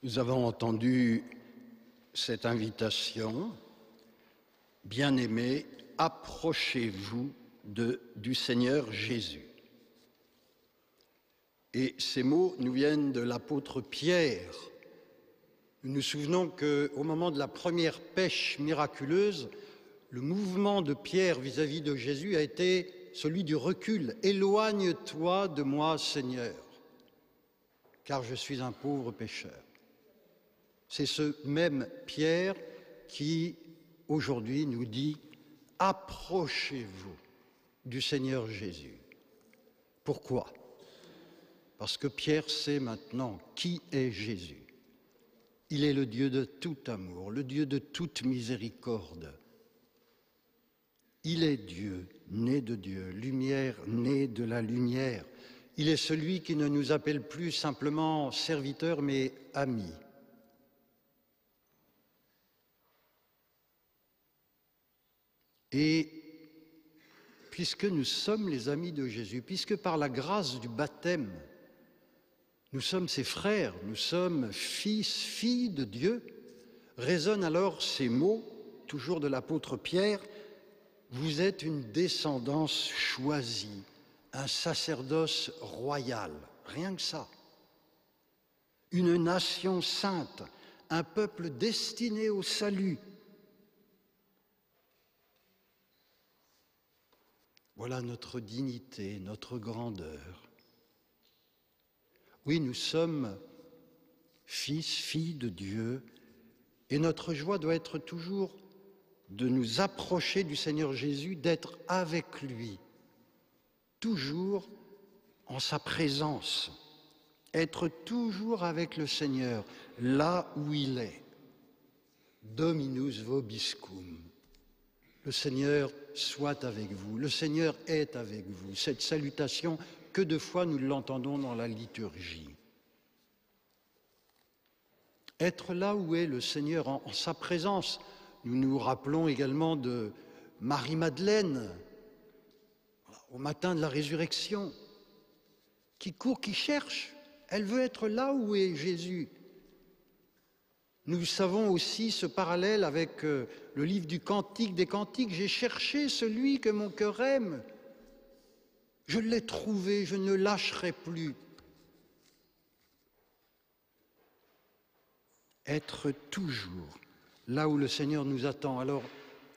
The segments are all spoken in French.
Nous avons entendu cette invitation, bien-aimés, approchez-vous du Seigneur Jésus. Et ces mots nous viennent de l'apôtre Pierre. Nous nous souvenons qu'au moment de la première pêche miraculeuse, le mouvement de Pierre vis-à-vis de Jésus a été celui du recul. « Éloigne-toi de moi, Seigneur, car je suis un pauvre pécheur. » C'est ce même Pierre qui, aujourd'hui, nous dit « Approchez-vous du Seigneur Jésus ». Pourquoi ? Parce que Pierre sait maintenant qui est Jésus. Il est le Dieu de tout amour, le Dieu de toute miséricorde. Il est Dieu, né de Dieu, lumière née de la lumière. Il est celui qui ne nous appelle plus simplement serviteurs, mais amis. Et puisque nous sommes les amis de Jésus, puisque par la grâce du baptême, nous sommes ses frères, nous sommes fils, filles de Dieu, résonnent alors ces mots, toujours de l'apôtre Pierre, « Vous êtes une descendance choisie, un sacerdoce royal », rien que ça. Une nation sainte, un peuple destiné au salut. Voilà notre dignité, notre grandeur. Oui, nous sommes fils, filles de Dieu, et notre joie doit être toujours de nous approcher du Seigneur Jésus, d'être avec lui, toujours en sa présence, être toujours avec le Seigneur, là où il est. Dominus vobiscum. Le Seigneur soit avec vous, le Seigneur est avec vous. Cette salutation, que de fois nous l'entendons dans la liturgie. Être là où est le Seigneur, en sa présence. Nous nous rappelons également de Marie-Madeleine, au matin de la résurrection, qui court, qui cherche. Elle veut être là où est Jésus. Nous savons aussi ce parallèle avec le livre du Cantique des Cantiques. J'ai cherché celui que mon cœur aime. Je l'ai trouvé, je ne lâcherai plus. Être toujours là où le Seigneur nous attend. Alors,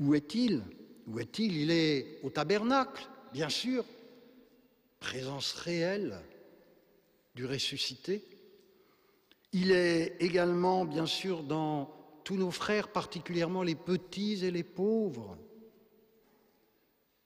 où est-il ? Où est-il ? Il est au tabernacle, bien sûr. Présence réelle du ressuscité. Il est également, bien sûr, dans tous nos frères, particulièrement les petits et les pauvres.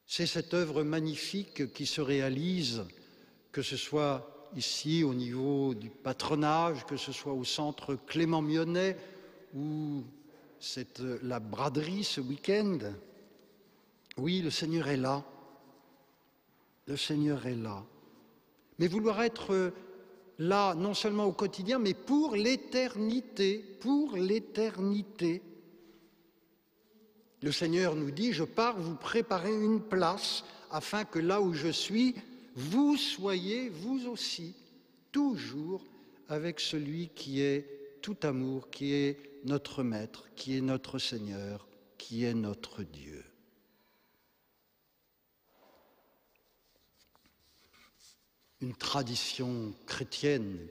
C'est cette œuvre magnifique qui se réalise, que ce soit ici au niveau du patronage, que ce soit au centre Clément Mionnet, ou c'est la braderie ce week-end. Oui, le Seigneur est là. Le Seigneur est là. Mais vouloir être là, non seulement au quotidien, mais pour l'éternité, pour l'éternité. Le Seigneur nous dit, je pars vous préparer une place, afin que là où je suis, vous soyez, vous aussi, toujours avec celui qui est tout amour, qui est notre Maître, qui est notre Seigneur, qui est notre Dieu. Une tradition chrétienne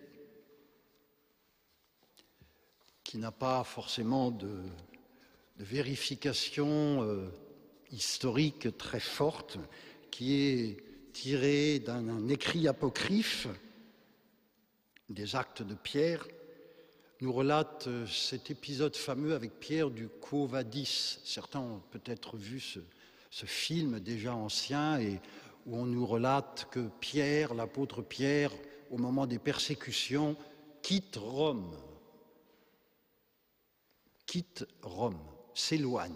qui n'a pas forcément de vérification historique très forte, qui est tirée d'un écrit apocryphe des Actes de Pierre, nous relate cet épisode fameux avec Pierre du Quo Vadis. Certains ont peut-être vu ce film déjà ancien et où on nous relate que Pierre, l'apôtre Pierre, au moment des persécutions, quitte Rome, s'éloigne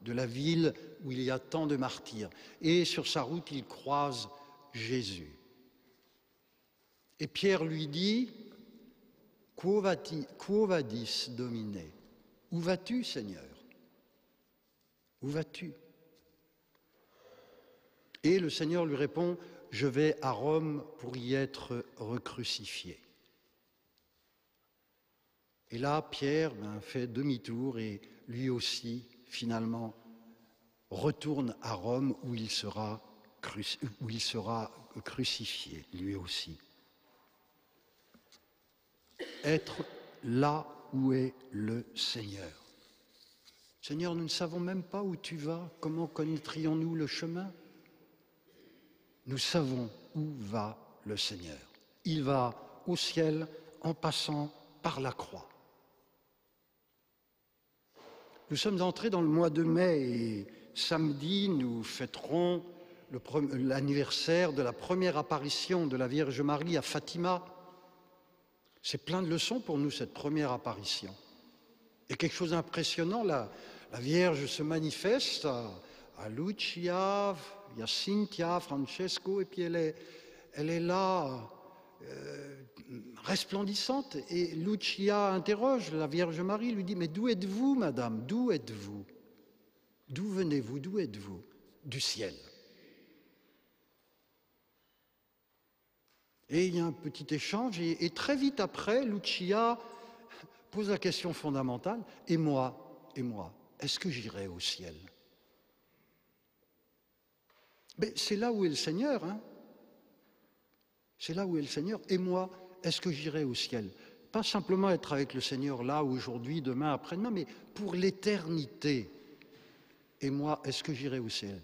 de la ville où il y a tant de martyrs. Et sur sa route, il croise Jésus. Et Pierre lui dit, « Quo vadis, Domine » ? Où vas-tu, Seigneur ? Où vas-tu ? Et le Seigneur lui répond, « Je vais à Rome pour y être recrucifié. » Et là, Pierre fait demi-tour et lui aussi, finalement, retourne à Rome où il sera crucifié, lui aussi. Être là où est le Seigneur. Seigneur, nous ne savons même pas où tu vas. Comment connaîtrions-nous le chemin? Nous savons où va le Seigneur. Il va au ciel en passant par la croix. Nous sommes entrés dans le mois de mai et samedi, nous fêterons l'anniversaire de la première apparition de la Vierge Marie à Fatima. C'est plein de leçons pour nous, cette première apparition. Et quelque chose d'impressionnant, la Vierge se manifeste à Lucia, Jacintia, Francesco, et puis elle est là, resplendissante. Et Lucia interroge la Vierge Marie, lui dit « Mais d'où êtes-vous, madame? D'où êtes-vous? D'où venez-vous? D'où êtes-vous? » Du ciel. Et il y a un petit échange, et très vite après, Lucia pose la question fondamentale, et moi, est-ce que j'irai au ciel? Mais c'est là où est le Seigneur, hein? C'est là où est le Seigneur. Et moi, est-ce que j'irai au ciel? Pas simplement être avec le Seigneur là, aujourd'hui, demain, après-demain, mais pour l'éternité. Et moi, est-ce que j'irai au ciel?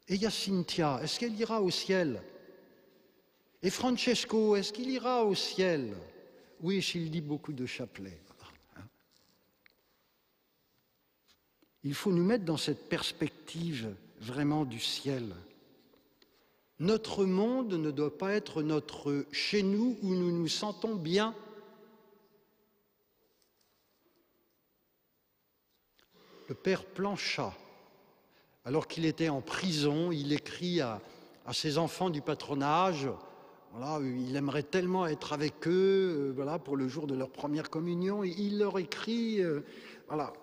Et Jacintia, est-ce qu'elle ira au ciel? Et Francesco, est-ce qu'il ira au ciel? Oui, s'il dit beaucoup de chapelets. Il faut nous mettre dans cette perspective vraiment du ciel. Notre monde ne doit pas être notre chez nous où nous nous sentons bien. Le père Planchat, alors qu'il était en prison, il écrit à ses enfants du patronage. Voilà, il aimerait tellement être avec eux voilà, pour le jour de leur première communion. Et il leur écrit, voilà.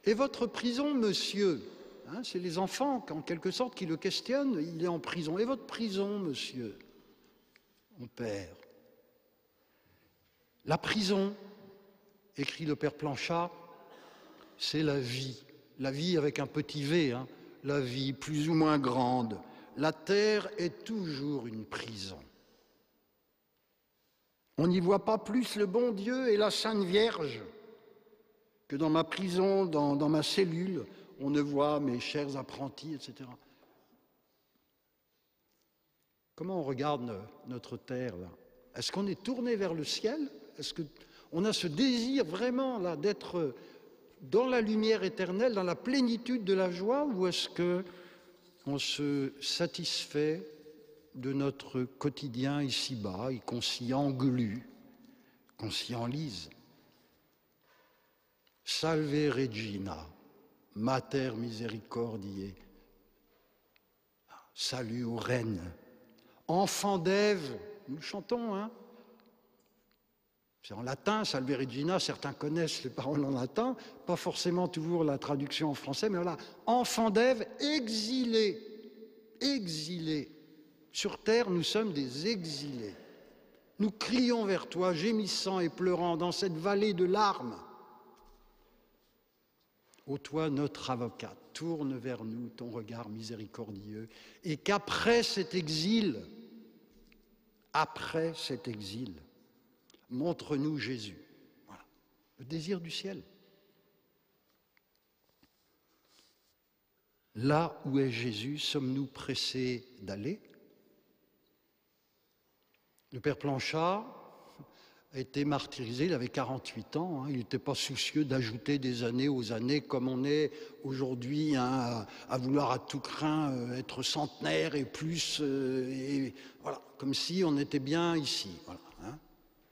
Et votre prison, monsieur, hein, c'est les enfants, en quelque sorte, qui le questionnent. Il est en prison. Et votre prison, monsieur, mon père? La prison, écrit le père Planchat, c'est la vie avec un petit v, hein, la vie plus ou moins grande. La terre est toujours une prison. On n'y voit pas plus le bon Dieu et la Sainte Vierge que dans ma prison, dans ma cellule, on ne voit mes chers apprentis, etc. Comment on regarde notre terre, là? Est-ce qu'on est tourné vers le ciel? Est-ce qu'on a ce désir vraiment là d'être dans la lumière éternelle, dans la plénitude de la joie, ou est-ce qu'on se satisfait de notre quotidien ici-bas et qu'on s'y englue, qu'on s'y enlise? Salve Regina, Mater Misericordiae. Salut aux reines. Enfant d'Ève, nous le chantons, hein? C'est en latin, Salve Regina, certains connaissent les paroles en latin, pas forcément toujours la traduction en français, mais voilà, enfant d'Ève, exilé, exilé. Sur terre, nous sommes des exilés. Nous crions vers toi, gémissant et pleurant dans cette vallée de larmes. Ô toi, notre avocat, tourne vers nous ton regard miséricordieux, et qu'après cet exil, montre-nous Jésus. Voilà, le désir du ciel. Là où est Jésus, sommes-nous pressés d'aller? Le père Planchat a été martyrisé, il avait 48 ans, hein, il n'était pas soucieux d'ajouter des années aux années comme on est aujourd'hui hein, à vouloir à tout craint être centenaire et plus, et voilà, comme si on était bien ici. Voilà, hein.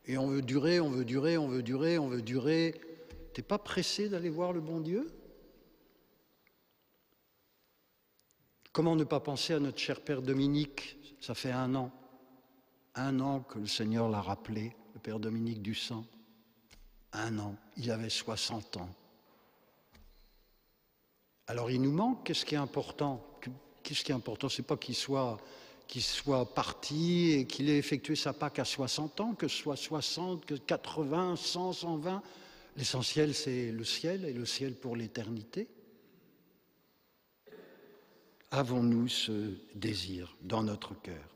Et on veut durer, on veut durer, on veut durer, on veut durer. T'es pas pressé d'aller voir le bon Dieu? Comment ne pas penser à notre cher Père Dominique? Ça fait 1 an que le Seigneur l'a rappelé, le Père Dominique du Sang. 1 an, il avait 60 ans. Alors il nous manque, qu'est-ce qui est important? Qu'est-ce qui est important? C'est pas qu'il soit qu'il soit parti et qu'il ait effectué sa Pâque à 60 ans, que ce soit 60, que 80, 100, 120. L'essentiel, c'est le ciel, et le ciel pour l'éternité. Avons-nous ce désir dans notre cœur?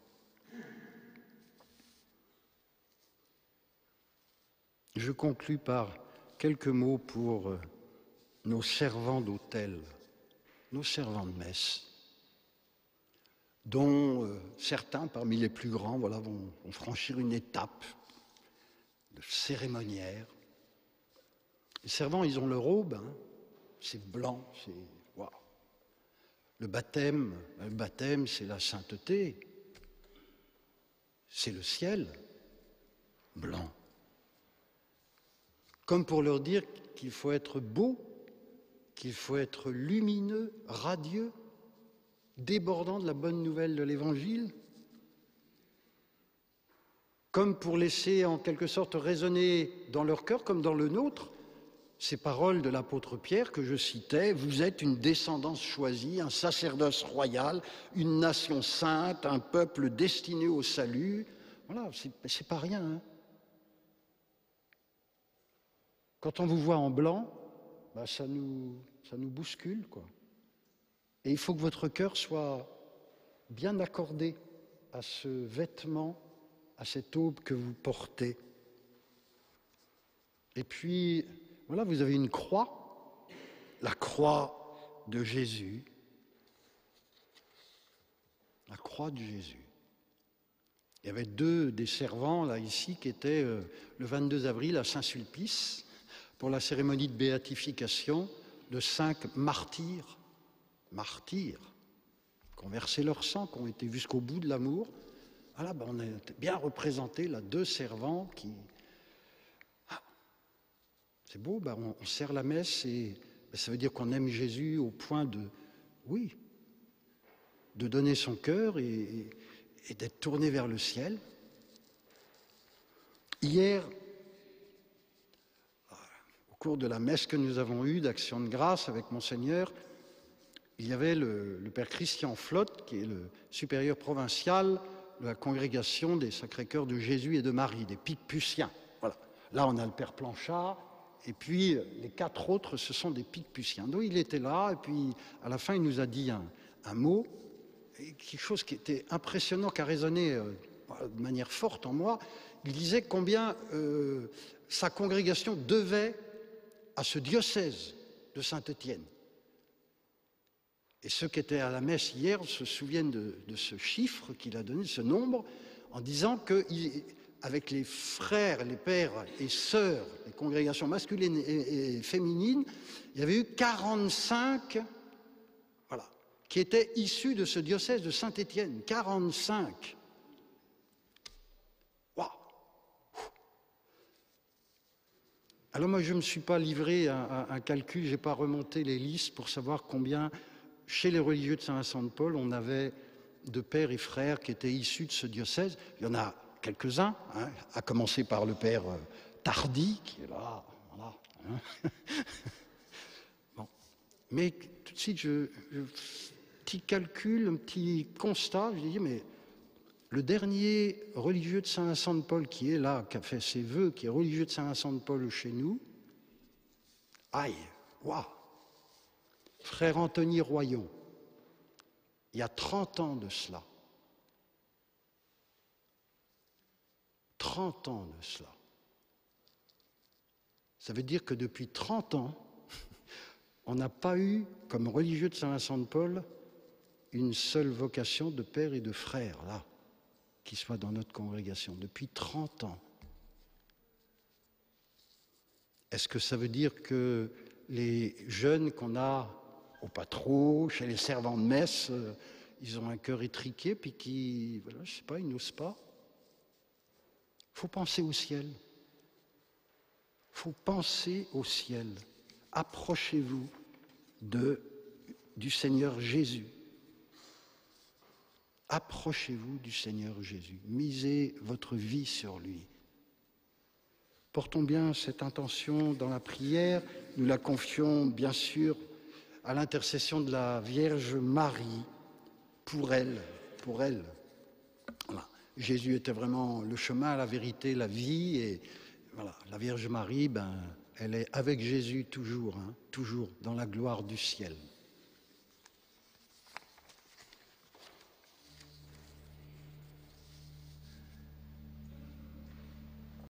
Je conclus par quelques mots pour nos servants d'autel, nos servants de messe, dont certains, parmi les plus grands, voilà, vont franchir une étape de cérémoniaire. Les servants, ils ont leur aube, hein, c'est blanc, c'est... Wow. Le baptême, c'est la sainteté, c'est le ciel, blanc. Comme pour leur dire qu'il faut être beau, qu'il faut être lumineux, radieux, débordant de la bonne nouvelle de l'Évangile, comme pour laisser en quelque sorte résonner dans leur cœur, comme dans le nôtre, ces paroles de l'apôtre Pierre que je citais: vous êtes une descendance choisie, un sacerdoce royal, une nation sainte, un peuple destiné au salut. Voilà, c'est pas rien, hein. Quand on vous voit en blanc, bah ça nous bouscule, quoi. Et il faut que votre cœur soit bien accordé à ce vêtement, à cette aube que vous portez. Et puis, voilà, vous avez une croix, la croix de Jésus. La croix de Jésus. Il y avait deux des servants, là, ici, qui étaient le 22 avril à Saint-Sulpice, pour la cérémonie de béatification de 5 martyrs, qui ont versé leur sang, qui ont été jusqu'au bout de l'amour. Voilà, ben on est bien représenté, là, 2 servants qui... Ah, c'est beau, ben on sert la messe et ben ça veut dire qu'on aime Jésus au point de, oui, de donner son cœur et d'être tourné vers le ciel. Hier, au cours de la messe que nous avons eue d'Action de grâce avec Monseigneur, il y avait le père Christian Flotte, qui est le supérieur provincial de la congrégation des Sacrés-Cœurs de Jésus et de Marie, des Picpuciens. Voilà. Là, on a le père Planchard, et puis les 4 autres, ce sont des Picpuciens. Donc il était là, et puis à la fin, il nous a dit un mot, quelque chose qui était impressionnant, qui a résonné de manière forte en moi. Il disait combien sa congrégation devait à ce diocèse de Saint-Étienne. Et ceux qui étaient à la messe hier se souviennent de ce chiffre qu'il a donné, ce nombre, en disant qu'avec les frères, les pères et sœurs, les congrégations masculines et féminines, il y avait eu 45, voilà, qui étaient issus de ce diocèse de Saint-Étienne. 45. Waouh! Alors moi, je ne me suis pas livré à un calcul, je n'ai pas remonté les listes pour savoir combien... Chez les religieux de Saint-Vincent-de-Paul, on avait de pères et frères qui étaient issus de ce diocèse. Il y en a quelques-uns, hein, à commencer par le père Tardy, qui est là, voilà. Hein. Bon. Mais tout de suite, petit calcul, un petit constat, je dis, mais le dernier religieux de Saint-Vincent-de-Paul qui est là, qui a fait ses vœux, qui est religieux de Saint-Vincent-de-Paul chez nous, aïe, waouh! Frère Anthony Royon, il y a 30 ans de cela. 30 ans de cela. Ça veut dire que depuis 30 ans, on n'a pas eu, comme religieux de Saint-Vincent-de-Paul, une seule vocation de père et de frère, là, qui soit dans notre congrégation. Depuis 30 ans. Est-ce que ça veut dire que les jeunes qu'on a au patro, chez les servants de messe, ils ont un cœur étriqué, puis qui, voilà, je ne sais pas, ils n'osent pas. Il faut penser au ciel. Il faut penser au ciel. Approchez-vous du Seigneur Jésus. Approchez-vous du Seigneur Jésus. Misez votre vie sur lui. Portons bien cette intention dans la prière. Nous la confions bien sûr à l'intercession de la Vierge Marie, pour elle, Jésus était vraiment le chemin, la vérité, la vie. Et voilà, la Vierge Marie, elle est avec Jésus toujours, toujours dans la gloire du ciel.